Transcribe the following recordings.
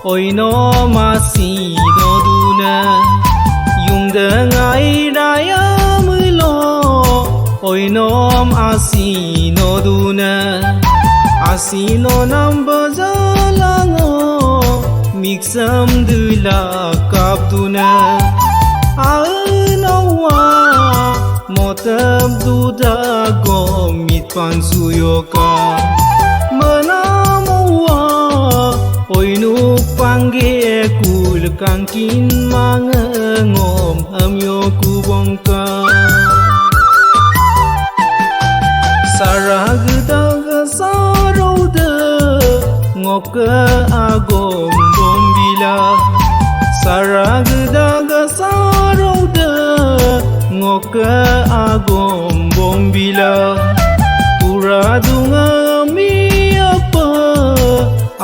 oi no masih no duna yung dengai raya mulo oi nom asino duna asino nam bazalango miksam dula kapduna ainawa motab duda go mitpan suyoka menamuwa oi nu pangge kul kangkin mangengom amyo kubongka saragda sarauda ngoka agom bombila saragda sarauda ngoka agom bombila turadunga mi apa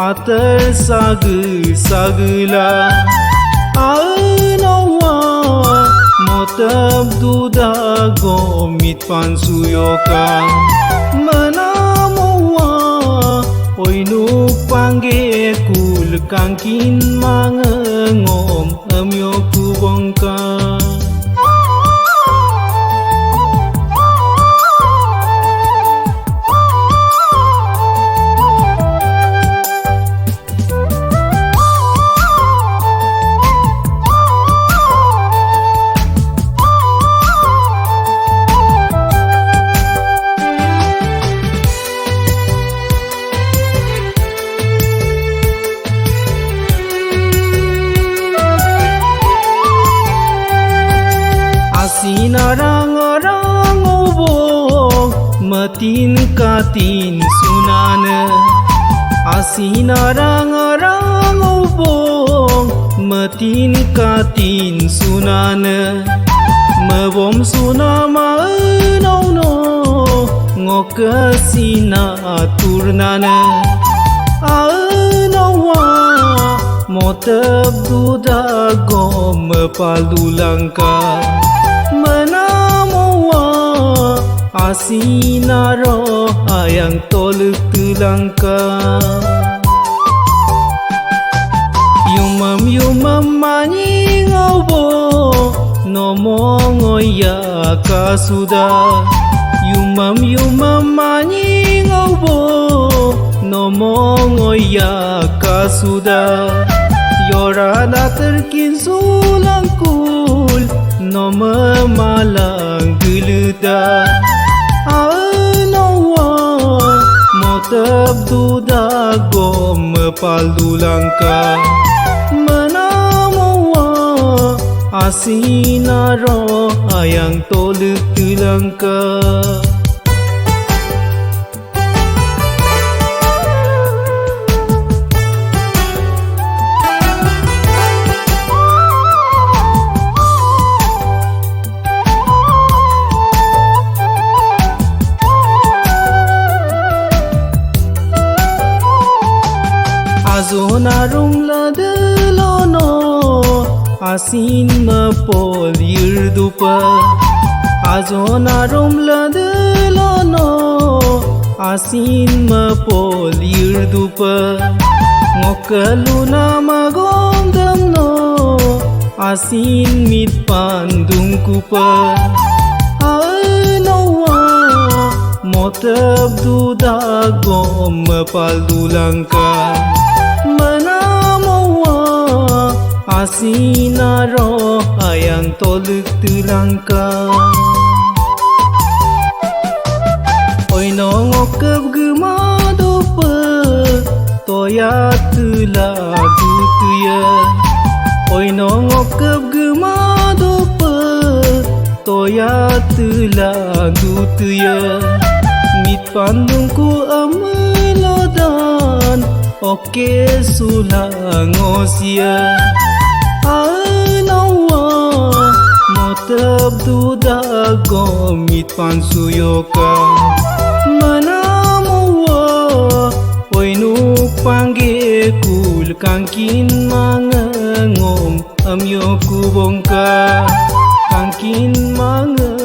atar sagla ainawa motab duda gomit pansuyoka menamuwa oi nu pangge kul kangkin mangengom amyo kubongka Sinarang-arang ubong matin katin sunana asinarang-arang ubong matin katin sunana mebom sunama no no ngoka sina turnana ainawa motab duda gom palulangka menamuwa asinaro ayang toluk tulangka yumam manyi ngobo nomong oya kasuda yumam manyi ngobo nomong oya kasuda yorana terkin sulangkul nama malang geluda ainawa motab duda gom palulangka menamuwa asinaro ayang toluk tulangka Azonarung ladelono asin mapol yirdupa Azonarung ladelono asin mapol yirdupa ngokaluna magondamno asin mitpandung kupa ainawa motab duda gom palulangka menamuwa asinaro ayang toluk tulangka oi no ngokep gemadopa toya tulagu tuya oi no ngokep gemadopa toya tulagu tuya mit pandungku amelodan oke sulang osia ainawa motab duda gomit pansuyoka menamuwa oi nu pangge kul kangkin mangengom amyo kubongka kangkin mange